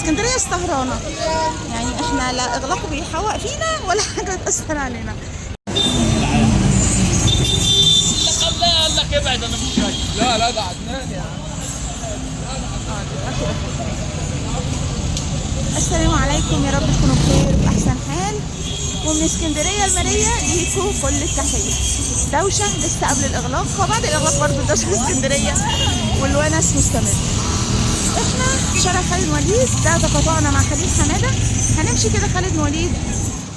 اسكندريه السهرانه، يعني احنا لا اغلاق بيحوق فينا ولا حاجه تاثر علينا. قال لك ابعد انا مش جاي. لا لا ده عدنان يا عم. السلام عليكم، يا رب تكونوا بخير وبأحسن حال. ومن اسكندرية المارية ليكوا كل التحية. دوشة لسه قبل الإغلاق، وبعد الإغلاق برضه دوشة في اسكندرية والونس مستمر. احنا شارع خالد الوليد ده تقاطعنا مع خليل حمادة، هنمشي كده خالد الوليد،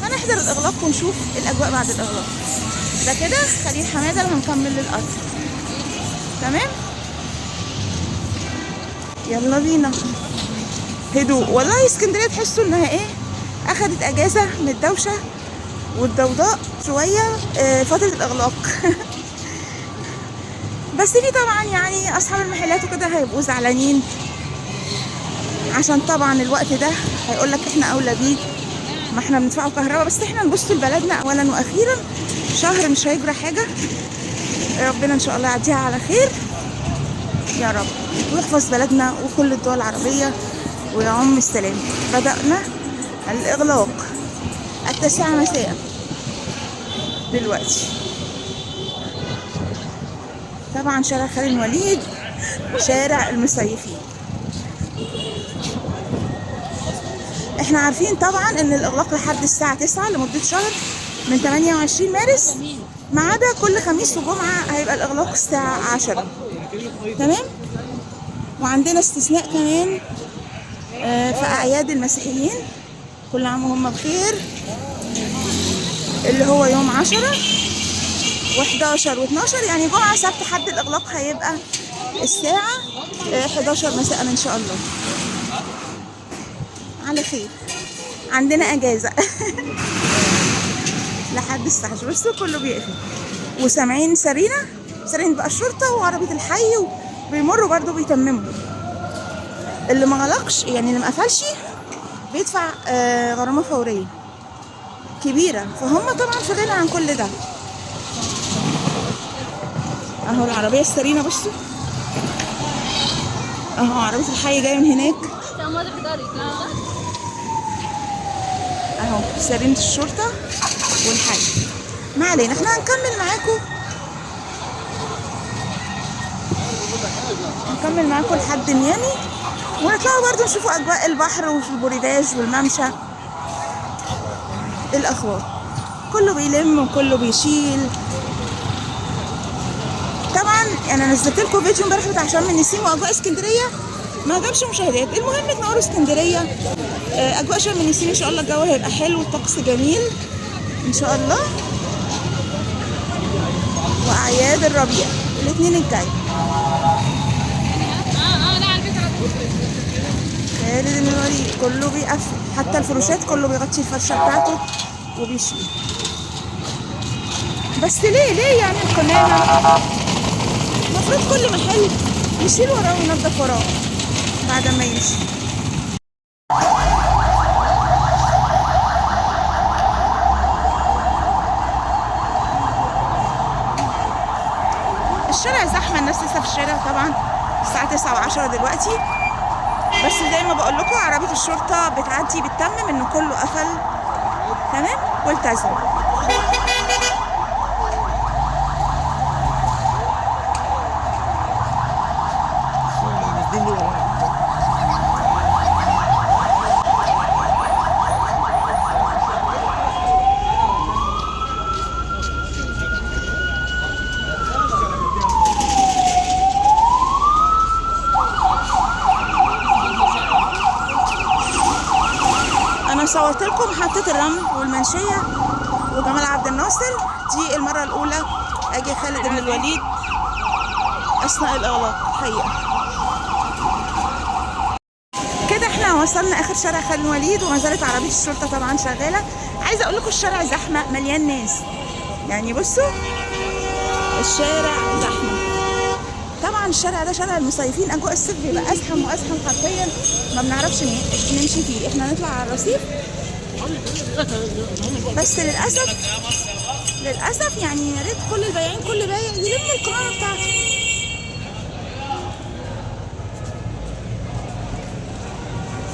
هنحضر الإغلاق ونشوف الأجواء بعد الإغلاق. ده كده خليل حمادة اللي هنكمل للقطر. تمام؟ يلا بينا. هدوء والله. اسكندريه تحسوا انها ايه، اخدت اجازه من الدوشه والضوضاء شويه فتره الاغلاق. بس في طبعا يعني اصحاب المحلات وكده هيبقوا زعلانين، عشان طبعا الوقت ده هيقول لك احنا اولى بيه، ما احنا بندفعوا كهرباء. بس احنا نبص لبلدنا اولا واخيرا، شهر مش هيجرى حاجه، ربنا ان شاء الله يعديها على خير يا رب، ويحفظ بلدنا وكل الدول العربيه ويعم السلام. بدأنا الإغلاق 9 مساء دلوقتي. طبعا شارع خالد الوليد شارع المصيفين. احنا عارفين طبعا ان الإغلاق لحد الساعة 9 لمدة شهر من 28 مارس، ما عدا كل خميس وجمعة هيبقى الإغلاق الساعة 10. تمام؟ وعندنا استثناء كمان في أعياد المسيحيين، كل عام وهم بخير، اللي هو يوم 10 و11 و12، يعني جمعة سبت حد الإغلاق هيبقى الساعة 11 مساء إن شاء الله. على خير، عندنا أجازة لحد الساعة 10 بس كله بيقفل. وسامعين سرينة بقى الشرطة وعربية الحي وبيمروا برضو بيتمموا. اللي ما غلقش يعني اللي ما قفلش بيدفع غرامه فوريه كبيره، فهم طبعا في غنى عن كل ده. اهو العربيه السرينه، بصوا اهو عربيه الحي جايه من هناك، اهو سرينه الشرطه والحي. ما علينا، احنا هنكمل معاكم لحد ميامي، ونطلعوا برضو نشوفوا اجواء البحر والبوريداج والممشى. الاخبار كله بيلم وكله بيشيل. طبعا انا نزلت لكم فيديو امبارح بتاع شم النسيم واجواء اسكندريه، ما جابش مشاهدات. المهم تنوروا اسكندريه، اجواء شم النسيم ان شاء الله الجو هيبقى حلو والطقس جميل ان شاء الله. واعياد الربيع الاثنين الجاي. خالد الوليد كله بيقفل، حتى الفروشات كله بيغطي الفرشه بتاعته وبيشيل. بس ليه يعني القمامه؟ المفروض كل محل يشيل وراه وينظف وراه بعد ما يمشي. الشارع زحمه، الناس لسه في الشارع طبعا، الساعه 9 و10 دلوقتي. بس زي ما بقول لكم عربيه الشرطه بتعدي بتتمم ان كله قفل تمام والتزم. انا صورت لكم محطه الرمل والمنشيه وجمال عبد الناصر، دي المره الاولى اجي خالد بن الوليد اثناء الاغلاق حقيقه. كده احنا وصلنا اخر شارع خالد بن الوليد، وما زالت عربيه الشرطه طبعا شغاله. عايزه اقول لكم الشارع زحمه مليان ناس، يعني بصوا الشارع زحمه. طبعا الشارع ده شارع المصيفين، اجواء الصيف بيبقى ازحم وازحم حرفيا، ما بنعرفش نمشي فيه. احنا نطلع على الرصيف بس للاسف يعني يا ريت كل البياعين كل بايع يلم القمامه بتاعته.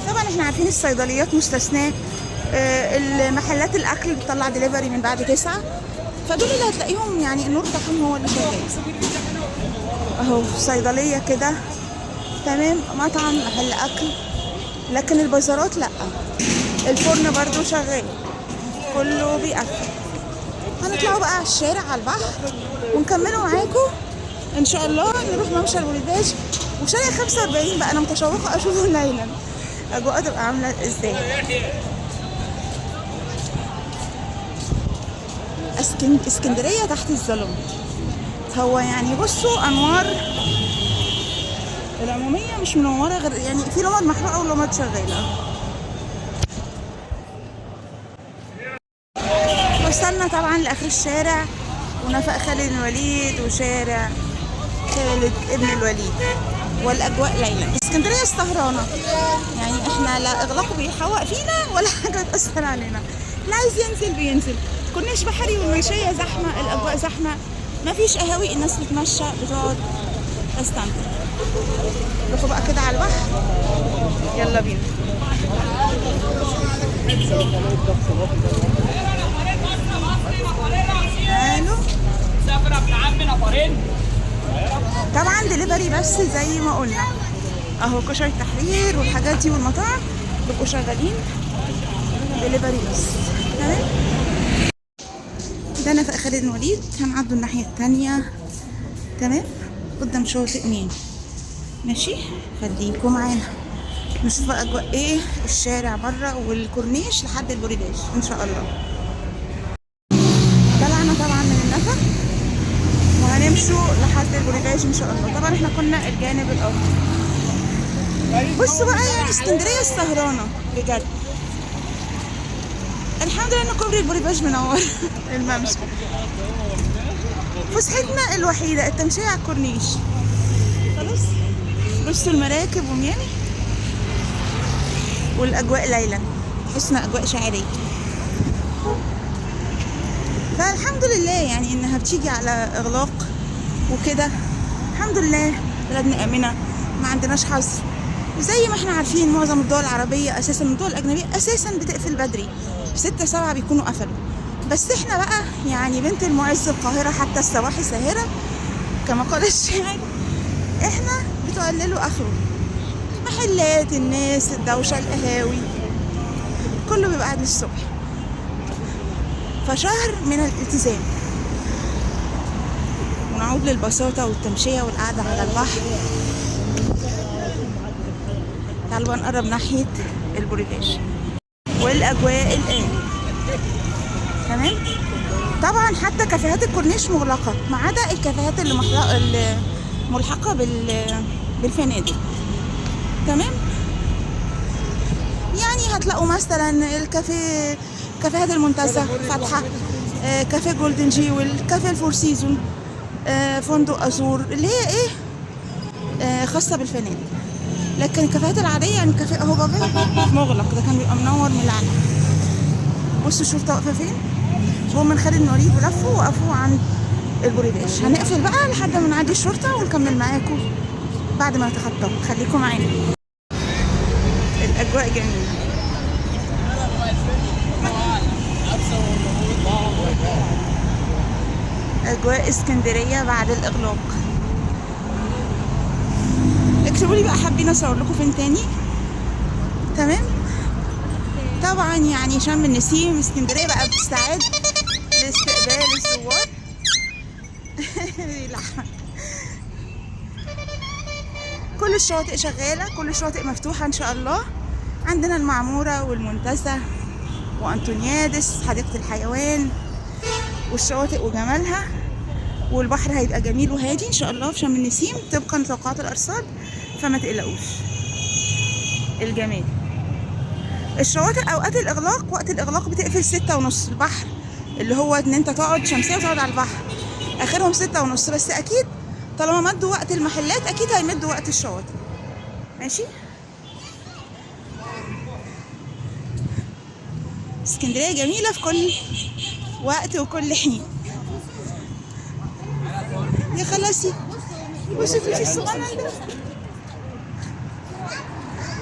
طبعا احنا عارفين الصيدليات مستثناه، المحلات الاكل بتطلع دليفري من بعد 9، فدول اللي هتلاقيهم يعني النور بتاعهم هو اللي شغال. اهو صيدليه كده تمام، مطعم، محل اكل، لكن البازارات لا. الفرن برضو شغال، كله بيقفل. هنطلعوا بقى على الشارع على البحر ونكملوا معاكم ان شاء الله. نروح ممشى الوليداج وشارع 45 بقى. انا متشوقه اشوفه ليلا اجواء تبقى عامله ازاي. اسكندريه تحت الظلام. هو يعني بصوا انوار العموميه مش منوره غير يعني في لمض محروقه ولمض شغاله. وصلنا طبعا لاخر الشارع ونفق خالد الوليد وشارع خالد ابن الوليد والاجواء ليلا. اسكندريه السهرانه يعني احنا لا اغلاق بيحوق فينا ولا حاجه بتاثر علينا. اللي عايز ينزل بينزل. كورنيش بحري والمنشيه زحمه، الاجواء زحمه، مفيش قهاوي، الناس بتمشى بتقعد تستمتع. نروحوا بقى كده على البحر، يلا بينا. الو سافر ابن عمي نفرين طبعا دليفري بس زي ما قلنا اهو. كشري التحرير والحاجات دي والمطاعم بيبقوا شغالين دليفري بس. تمام، ده نفق خالد الوليد. هنعدوا الناحيه التانيه تمام قدام شاطئ مين. ماشي، خليكم معانا نشوف بقى اجواء ايه الشارع بره والكورنيش لحد البوريداج ان شاء الله. طلعنا طبعا من النفق وهنمشوا لحد البوريداج ان شاء الله. طبعا احنا كنا الجانب الاخر. بصوا بقى يعني اسكندريه السهرانه بجد. الحمد لله ان كوبري البوريداج منور الممشى. فسحتنا الوحيده التمشيه على الكورنيش. خلاص بصوا المراكب وميامي والاجواء ليلا، حسنا اجواء شاعريه. فالحمد لله يعني انها بتيجي على اغلاق وكده. الحمد لله بلدنا امنه، ما عندناش حظر. وزي ما احنا عارفين معظم الدول العربيه اساسا الدول الاجنبيه اساسا بتقفل بدري 6 7 بيكونوا قفلوا. بس احنا بقى يعني بنت المعز القاهره حتى السواحل ساهره كما قال الشاعر. احنا بتقللوا اخره، محلات، الناس، الدوشه، القهاوي، كله بيبقى قاعد للصبح. فشهر من الالتزام ونعود للبساطه والتمشيه والقعده على البحر. تعالوا بقى نقرب ناحيه البوريداج والاجواء الان. تمام، طبعا حتى كافيهات الكورنيش مغلقه ما عدا الكافيهات اللي ملحقه بالفنادق. تمام، يعني هتلاقوا مثلا الكافيه، كافيهات المنتزه فاتحه، كافيه جولدن جيول، كافيه الفور سيزون، فندق ازور اللي هي ايه خاصه بالفنادق. لكن الكافيهات العاديه يعني كافيه اهو بابل مغلق، ده كان بيبقى منور من العالم. بصوا الشرطه واقفه فين، هم من خالد الوليد ولفوا وقفوا عند البوريداج. هنقفل بقى لحد ما نعدي الشرطه ونكمل معاكم بعد ما نتخطى. خليكم معانا، الاجواء جميله. اجواء اسكندريه بعد الاغلاق. اكتبوا لي بقى حابين اصور لكم فين تاني. تمام، طبعا يعني شم النسيم اسكندريه بقى بتستعد لاستقبال الزوار. كل الشواطئ شغاله، كل الشواطئ مفتوحه ان شاء الله. عندنا المعموره والمنتزه وانطونيادس، حديقه الحيوان والشواطئ وجمالها. والبحر هيبقى جميل وهادي ان شاء الله في شم النسيم طبقا لتوقعات الارصاد، فما تقلقوش. الجمال الشواطئ اوقات الاغلاق، وقت الاغلاق بتقفل 6:30 البحر، اللي هو ان انت تقعد شمسيه وتقعد على البحر، اخرهم 6:30. بس اكيد طالما مدوا وقت المحلات اكيد هيمدوا وقت الشواطئ. ماشي، اسكندريه جميله في كل وقت وكل حين. يا خلاصي بصي كوكي الصغنن ده،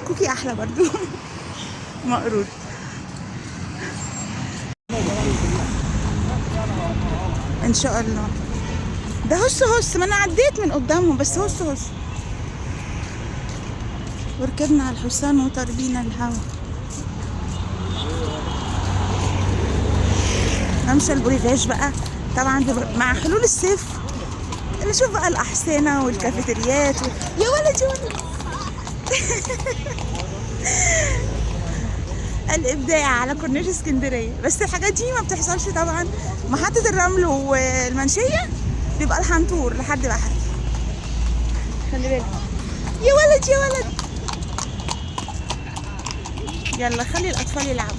كوكي احلى برضو. مقرود. ان شاء الله. ده هس ما انا عديت من قدامهم بس هس. وركبنا على الحصان وطاربين الهوا. ممشى البوليفاج بقى طبعا مع حلول الصيف نشوف بقى الأحصنة والكافيتريات يا ولد يا ولد. الإبداع على كورنيش اسكندرية. بس الحاجات دي ما بتحصلش طبعا. محطة الرمل والمنشية بيبقى الحنطور لحد بحري. خلي بالك يا ولد يا ولد. يلا خلي الأطفال يلعبوا.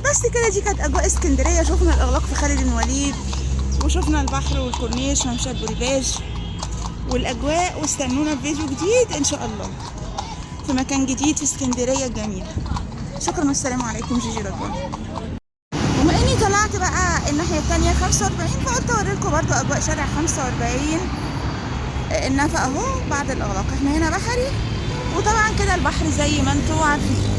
بس كده دي كانت أجواء اسكندرية. شفنا الإغلاق في خالد بن وليد وشفنا البحر والكورنيش وممشى البوليفاج والأجواء. واستنونا بفيديو جديد إن شاء الله في مكان جديد في اسكندرية الجميلة. شكرا والسلام عليكم. جيجي رضوان. وما إني طلعت بقى الناحية التانية 45 فقلت أوريلكم برضو أجواء شارع 45 النفق أهو بعد الإغلاق. احنا هنا بحري وطبعا كده البحر زي ما انتوا عارفين.